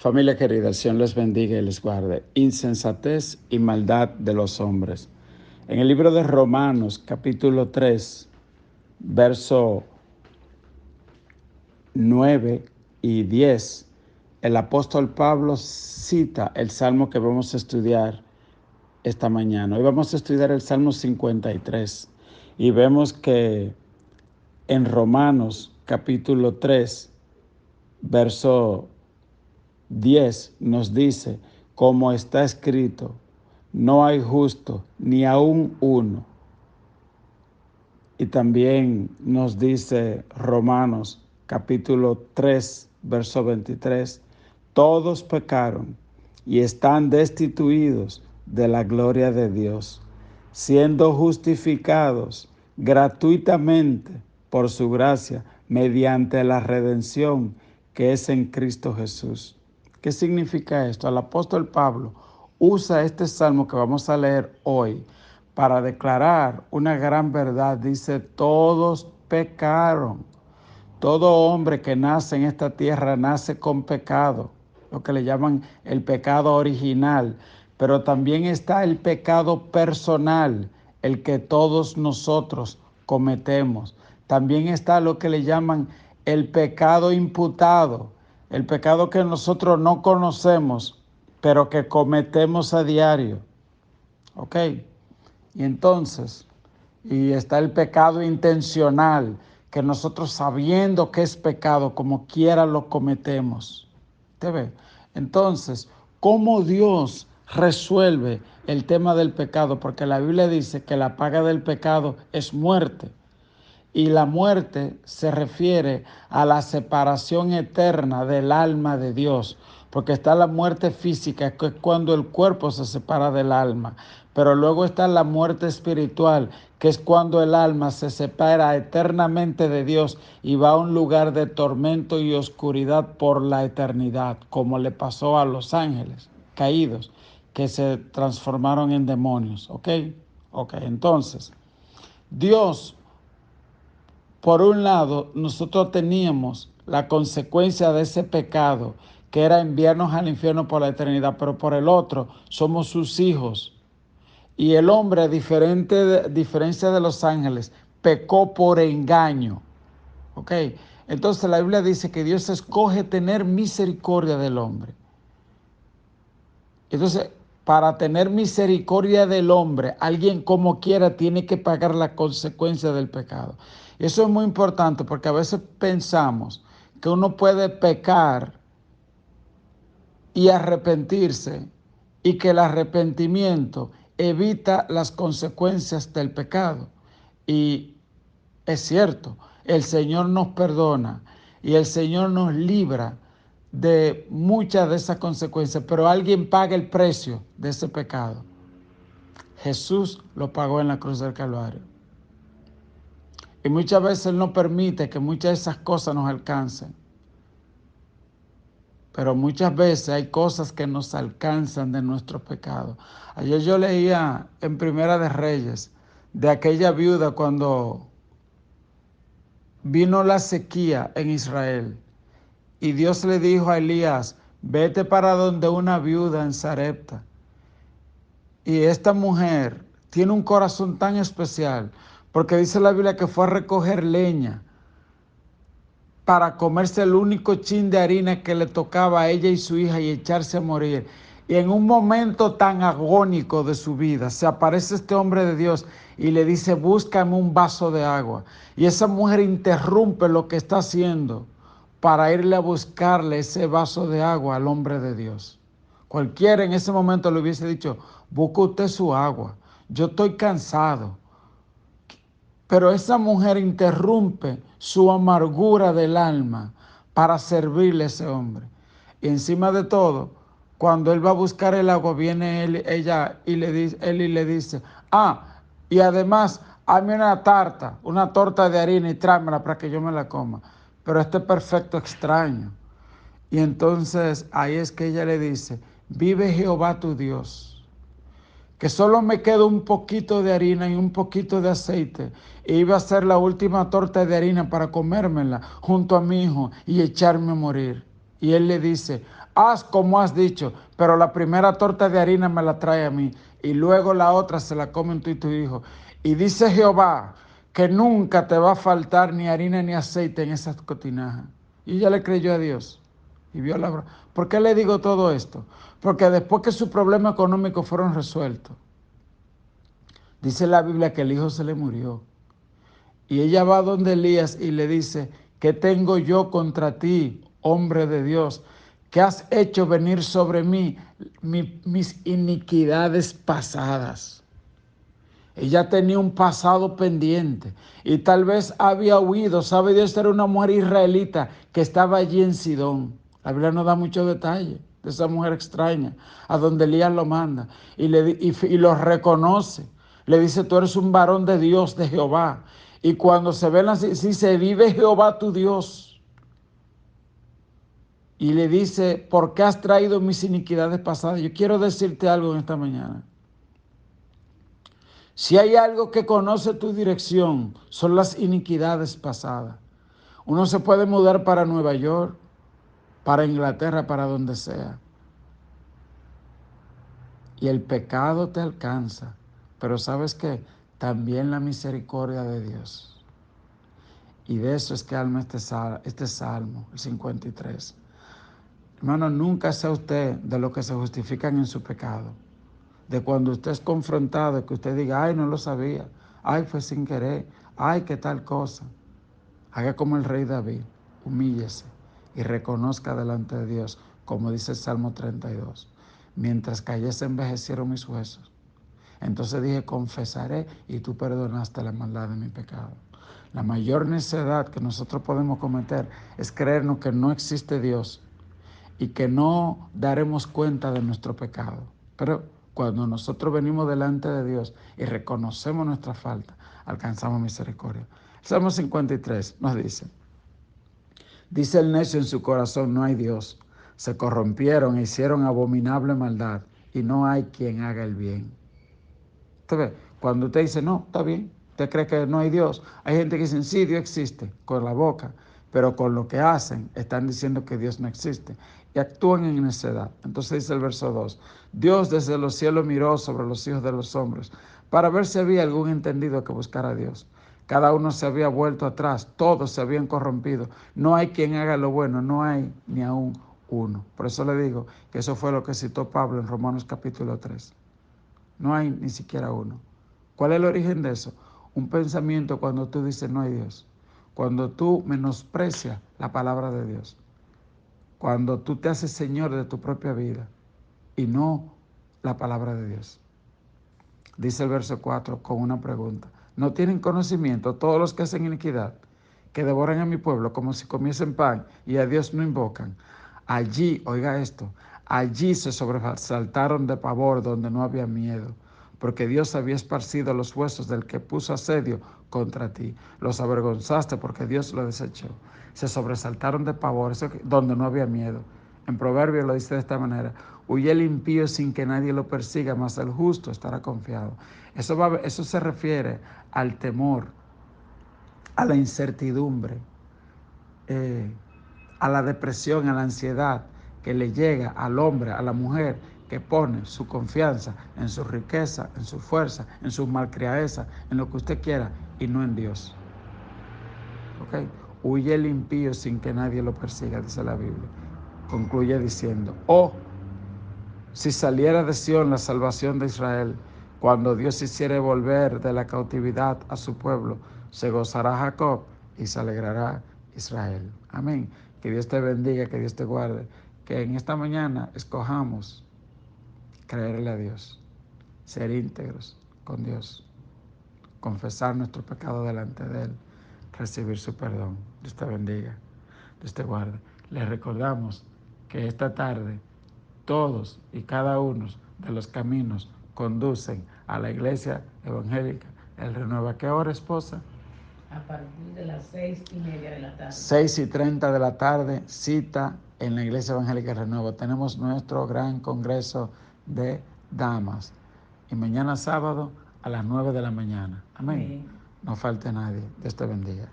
Familia querida, el Señor les bendiga y les guarde. Insensatez y maldad de los hombres. En el libro de Romanos, capítulo 3, verso 9 y 10, el apóstol Pablo cita el salmo que vamos a estudiar esta mañana. Hoy vamos a estudiar el Salmo 53 y vemos que en Romanos, capítulo 3, verso 10 nos dice, como está escrito, no hay justo ni aún uno. Y también nos dice Romanos capítulo 3, verso 23, todos pecaron y están destituidos de la gloria de Dios, siendo justificados gratuitamente por su gracia mediante la redención que es en Cristo Jesús. ¿Qué significa esto? El apóstol Pablo usa este salmo que vamos a leer hoy para declarar una gran verdad. Dice, todos pecaron. Todo hombre que nace en esta tierra nace con pecado, lo que le llaman el pecado original. Pero también está el pecado personal, el que todos nosotros cometemos. También está lo que le llaman el pecado imputado, el pecado que nosotros no conocemos, pero que cometemos a diario. ¿Ok? Y entonces, está el pecado intencional, que nosotros sabiendo que es pecado, como quiera lo cometemos. ¿Te ve? Entonces, ¿cómo Dios resuelve el tema del pecado? Porque la Biblia dice que la paga del pecado es muerte. Y la muerte se refiere a la separación eterna del alma de Dios, porque está la muerte física, que es cuando el cuerpo se separa del alma, pero luego está la muerte espiritual, que es cuando el alma se separa eternamente de Dios y va a un lugar de tormento y oscuridad por la eternidad, como le pasó a los ángeles caídos, que se transformaron en demonios. ¿Ok? Entonces, Dios, por un lado, nosotros teníamos la consecuencia de ese pecado, que era enviarnos al infierno por la eternidad, pero por el otro, somos sus hijos. Y el hombre, a diferencia de los ángeles, pecó por engaño. ¿Ok? Entonces la Biblia dice que Dios escoge tener misericordia del hombre. Entonces, para tener misericordia del hombre, alguien como quiera tiene que pagar la consecuencia del pecado. Y eso es muy importante porque a veces pensamos que uno puede pecar y arrepentirse y que el arrepentimiento evita las consecuencias del pecado. Y es cierto, el Señor nos perdona y el Señor nos libra de muchas de esas consecuencias, pero alguien paga el precio de ese pecado. Jesús lo pagó en la cruz del Calvario. Y muchas veces Él no permite que muchas de esas cosas nos alcancen. Pero muchas veces hay cosas que nos alcanzan de nuestro pecado. Ayer yo leía en Primera de Reyes de aquella viuda cuando vino la sequía en Israel. Y Dios le dijo a Elías, vete para donde una viuda en Sarepta. Y esta mujer tiene un corazón tan especial, porque dice la Biblia que fue a recoger leña para comerse el único chin de harina que le tocaba a ella y su hija y echarse a morir. Y en un momento tan agónico de su vida, se aparece este hombre de Dios y le dice, búscame un vaso de agua. Y esa mujer interrumpe lo que está haciendo para irle a buscarle ese vaso de agua al hombre de Dios. Cualquiera en ese momento le hubiese dicho, busque usted su agua, yo estoy cansado. Pero esa mujer interrumpe su amargura del alma para servirle a ese hombre. Y encima de todo, cuando él va a buscar el agua, viene ella y le dice, y además, hazme una torta de harina y tráemela para que yo me la coma. Pero este perfecto extraño. Y entonces ahí es que ella le dice, vive Jehová tu Dios, que solo me queda un poquito de harina y un poquito de aceite, e iba a hacer la última torta de harina para comérmela junto a mi hijo y echarme a morir. Y él le dice, haz como has dicho, pero la primera torta de harina me la trae a mí, y luego la otra se la comen tú y tu hijo. Y dice Jehová que nunca te va a faltar ni harina ni aceite en esas cotinajas. Y ella le creyó a Dios y vio la obra. ¿Por qué le digo todo esto? Porque después que sus problemas económicos fueron resueltos, dice la Biblia que el hijo se le murió. Y ella va donde Elías y le dice, ¿qué tengo yo contra ti, hombre de Dios? ¿Qué has hecho venir sobre mí mis iniquidades pasadas? Ella tenía un pasado pendiente y tal vez había huido. Sabe Dios, era una mujer israelita que estaba allí en Sidón. La Biblia no da mucho detalle de esa mujer extraña, a donde Elías lo manda y lo reconoce. Le dice, tú eres un varón de Dios, de Jehová. Y cuando se ven así, se vive Jehová tu Dios. Y le dice, ¿por qué has traído mis iniquidades pasadas? Yo quiero decirte algo en esta mañana. Si hay algo que conoce tu dirección, son las iniquidades pasadas. Uno se puede mudar para Nueva York, para Inglaterra, para donde sea. Y el pecado te alcanza. Pero ¿sabes qué? También la misericordia de Dios. Y de eso es que alma este salmo, el 53. Hermano, nunca sea usted de los que se justifican en su pecado. De cuando usted es confrontado, que usted diga, ay, no lo sabía, ay, fue sin querer, ay, qué tal cosa. Haga como el rey David, humíllese y reconozca delante de Dios, como dice el Salmo 32. Mientras callé se envejecieron mis huesos. Entonces dije, confesaré y tú perdonaste la maldad de mi pecado. La mayor necedad que nosotros podemos cometer es creernos que no existe Dios y que no daremos cuenta de nuestro pecado. Pero cuando nosotros venimos delante de Dios y reconocemos nuestra falta, alcanzamos misericordia. El Salmo 53 nos dice el necio en su corazón, no hay Dios. Se corrompieron e hicieron abominable maldad y no hay quien haga el bien. Usted ve, cuando usted dice, no, está bien, usted cree que no hay Dios. Hay gente que dice, sí, Dios existe, con la boca, pero con lo que hacen están diciendo que Dios no existe y actúan en necedad. Entonces dice el verso 2, Dios desde los cielos miró sobre los hijos de los hombres para ver si había algún entendido que buscara a Dios. Cada uno se había vuelto atrás, todos se habían corrompido. No hay quien haga lo bueno, no hay ni aún uno. Por eso le digo que eso fue lo que citó Pablo en Romanos capítulo 3. No hay ni siquiera uno. ¿Cuál es el origen de eso? Un pensamiento cuando tú dices no hay Dios. Cuando tú menosprecias la palabra de Dios. Cuando tú te haces señor de tu propia vida y no la palabra de Dios. Dice el verso 4 con una pregunta. ¿No tienen conocimiento todos los que hacen iniquidad, que devoran a mi pueblo como si comiesen pan y a Dios no invocan? Allí, oiga esto, allí se sobresaltaron de pavor donde no había miedo, porque Dios había esparcido los huesos del que puso asedio contra ti. Los avergonzaste porque Dios lo desechó. Se sobresaltaron de pavor, eso donde no había miedo. En Proverbios lo dice de esta manera, huye el impío sin que nadie lo persiga, mas el justo estará confiado. Eso se refiere al temor, a la incertidumbre, a la depresión, a la ansiedad que le llega al hombre, a la mujer, que pone su confianza en su riqueza, en su fuerza, en su malcriadeza, en lo que usted quiera, y no en Dios. ¿Ok? Huye el impío sin que nadie lo persiga, dice la Biblia. Concluye diciendo, si saliera de Sión la salvación de Israel, cuando Dios hiciere volver de la cautividad a su pueblo, se gozará Jacob y se alegrará Israel. Amén. Que Dios te bendiga, que Dios te guarde. Que en esta mañana escojamos creerle a Dios, ser íntegros con Dios, confesar nuestro pecado delante de Él, recibir su perdón. Dios te bendiga, Dios te guarde. Les recordamos que esta tarde todos y cada uno de los caminos conducen a la iglesia evangélica El Renuevo. ¿A qué hora, esposa? A partir de las 6:30 de la tarde. 6:30 de la tarde, cita en la iglesia evangélica El Renuevo. Tenemos nuestro gran congreso de damas. Y mañana sábado a las 9 de la mañana. Amén. No falte nadie. Dios te bendiga.